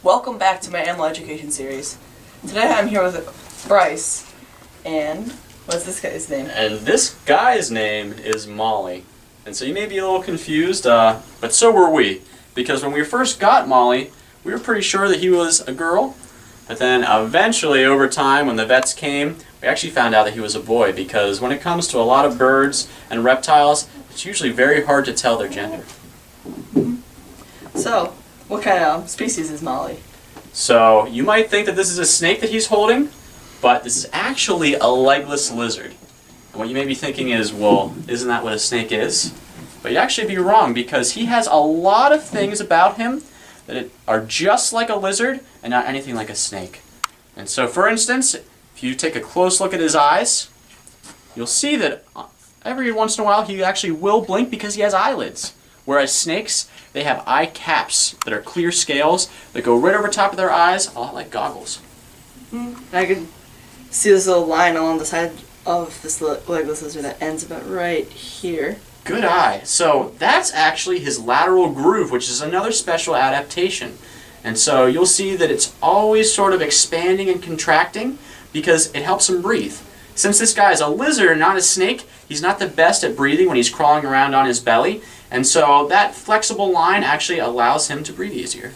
Welcome back to my animal education series. Today I'm here with Bryce, and what's this guy's name? And this guy's name is Molly. And so you may be a little confused, but so were we. Because when we first got Molly, we were pretty sure that he was a girl. But then eventually, over time, when the vets came, we actually found out that he was a boy. Because when it comes to a lot of birds and reptiles, it's usually very hard to tell their gender. So, what kind of species is Molly? So you might think that this is a snake that he's holding, but this is actually a legless lizard. And what you may be thinking is, well, isn't that what a snake is? But you'd actually be wrong, because he has a lot of things about him that are just like a lizard and not anything like a snake. And so, for instance, if you take a close look at his eyes, you'll see that every once in a while he actually will blink because he has eyelids. Whereas snakes, they have eye caps that are clear scales that go right over top of their eyes, a lot like goggles. I can see this little line along the side of this legless lizard that ends about right here. Good eye. So that's actually his lateral groove, which is another special adaptation. And so you'll see that it's always sort of expanding and contracting because it helps him breathe. Since this guy is a lizard and not a snake, he's not the best at breathing when he's crawling around on his belly. And so that flexible line actually allows him to breathe easier.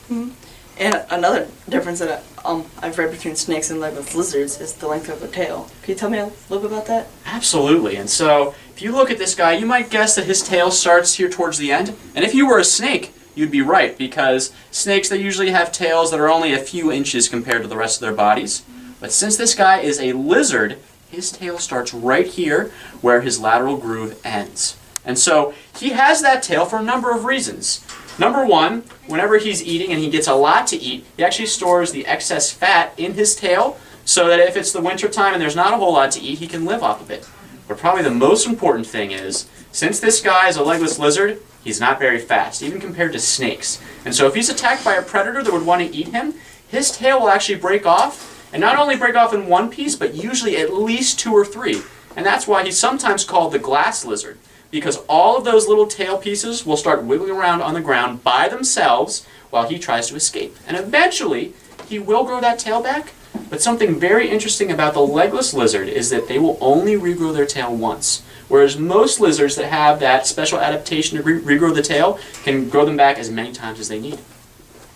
And another difference that I've read between snakes and legless lizards is the length of their tail. Can you tell me a little bit about that? Absolutely. And so if you look at this guy, you might guess that his tail starts here towards the end. And if you were a snake, you'd be right, because snakes, they usually have tails that are only a few inches compared to the rest of their bodies. But since this guy is a lizard, his tail starts right here where his lateral groove ends. And so he has that tail for a number of reasons. Number one, whenever he's eating and he gets a lot to eat, he actually stores the excess fat in his tail so that if it's the winter time and there's not a whole lot to eat, he can live off of it. But probably the most important thing is, since this guy is a legless lizard, he's not very fast, even compared to snakes. And so if he's attacked by a predator that would want to eat him, his tail will actually break off, and not only break off in one piece, but usually at least two or three. And that's why he's sometimes called the glass lizard, because all of those little tail pieces will start wiggling around on the ground by themselves while he tries to escape. And eventually, he will grow that tail back, but something very interesting about the legless lizard is that they will only regrow their tail once, whereas most lizards that have that special adaptation to regrow the tail can grow them back as many times as they need.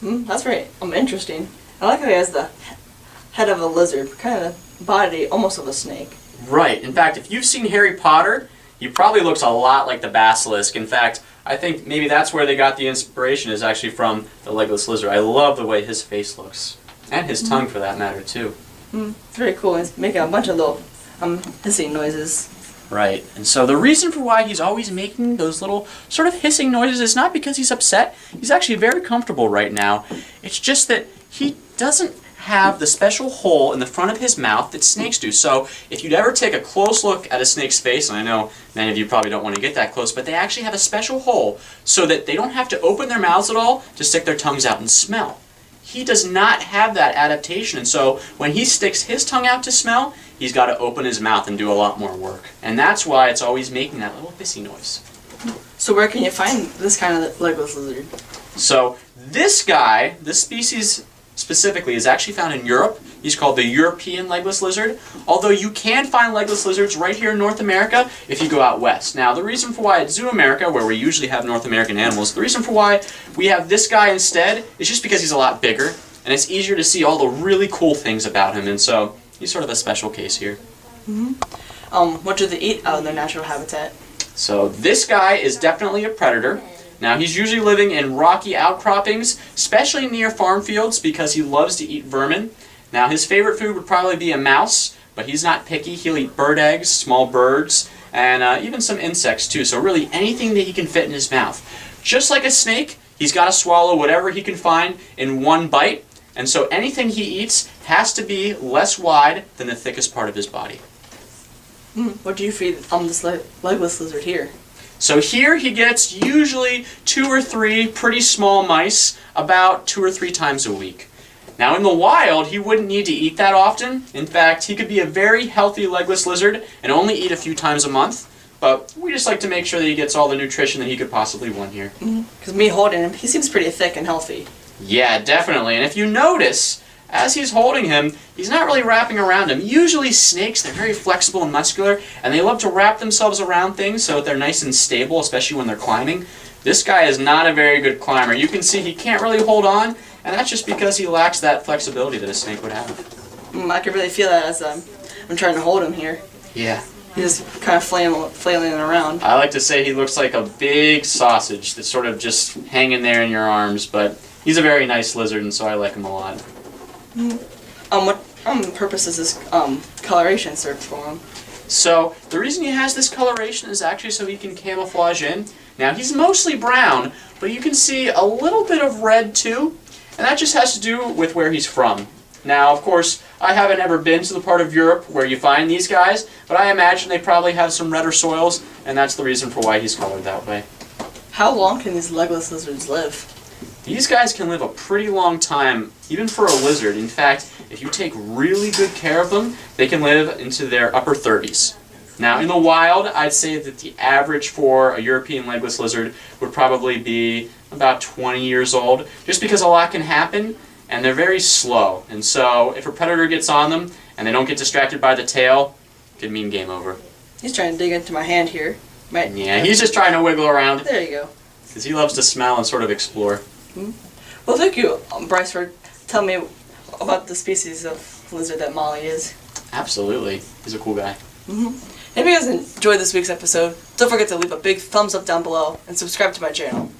That's very interesting. I like how he has the head of a lizard, kind of body almost of a snake. Right. In fact, if you've seen Harry Potter, he probably looks a lot like the basilisk. In fact, I think maybe that's where they got the inspiration, is actually from the legless lizard. I love the way his face looks. And his tongue, for that matter, too. It's very cool. He's making a bunch of little hissing noises. Right. And so the reason for why he's always making those little sort of hissing noises is not because he's upset. He's actually very comfortable right now. It's just that he doesn't have the special hole in the front of his mouth that snakes do. So if you'd ever take a close look at a snake's face, and I know many of you probably don't want to get that close, but they actually have a special hole so that they don't have to open their mouths at all to stick their tongues out and smell. He does not have that adaptation, and so when he sticks his tongue out to smell, he's got to open his mouth and do a lot more work. And that's why it's always making that little hissy noise. So where can you find this kind of legless lizard? So this guy, this species specifically, is actually found in Europe. He's called the European Legless Lizard, although you can find legless lizards right here in North America if you go out west. Now, the reason for why at Zoo America, where we usually have North American animals, the reason for why we have this guy instead is just because he's a lot bigger, and it's easier to see all the really cool things about him, and so he's sort of a special case here. What do they eat out in their natural habitat? So this guy is definitely a predator. Now, he's usually living in rocky outcroppings, especially near farm fields, because he loves to eat vermin. Now, his favorite food would probably be a mouse, but he's not picky. He'll eat bird eggs, small birds, and even some insects too. So really anything that he can fit in his mouth. Just like a snake, he's got to swallow whatever he can find in one bite, and so anything he eats has to be less wide than the thickest part of his body. What do you feed this legless lizard here? So here he gets usually 2 or 3 pretty small mice about 2 or 3 times a week. Now in the wild, he wouldn't need to eat that often. In fact, he could be a very healthy legless lizard and only eat a few times a month. But we just like to make sure that he gets all the nutrition that he could possibly want here. Because me holding him, he seems pretty thick and healthy. Yeah, definitely. And if you notice, as he's holding him, he's not really wrapping around him. Usually snakes, they're very flexible and muscular, and they love to wrap themselves around things so that they're nice and stable, especially when they're climbing. This guy is not a very good climber. You can see he can't really hold on, and that's just because he lacks that flexibility that a snake would have. I can really feel that as I'm trying to hold him here. Yeah. He's just kind of flailing around. I like to say he looks like a big sausage that's sort of just hanging there in your arms, but he's a very nice lizard, and so I like him a lot. What purpose is this coloration serve for him? So the reason he has this coloration is actually so he can camouflage in. Now he's mostly brown, but you can see a little bit of red too, and that just has to do with where he's from. Now, of course, I haven't ever been to the part of Europe where you find these guys, but I imagine they probably have some redder soils, and that's the reason for why he's colored that way. How long can these legless lizards live? These guys can live a pretty long time, even for a lizard. In fact, if you take really good care of them, they can live into their upper 30s. Now, in the wild, I'd say that the average for a European legless lizard would probably be about 20 years old, just because a lot can happen, and they're very slow. And so, if a predator gets on them, and they don't get distracted by the tail, it could mean game over. He's trying to dig into my hand here. Yeah, he's just trying to wiggle around. There you go. Because he loves to smell and sort of explore. Well, thank you, Bryce, for telling me about the species of lizard that Molly is. Absolutely. He's a cool guy. If you guys enjoyed this week's episode, don't forget to leave a big thumbs up down below and subscribe to my channel.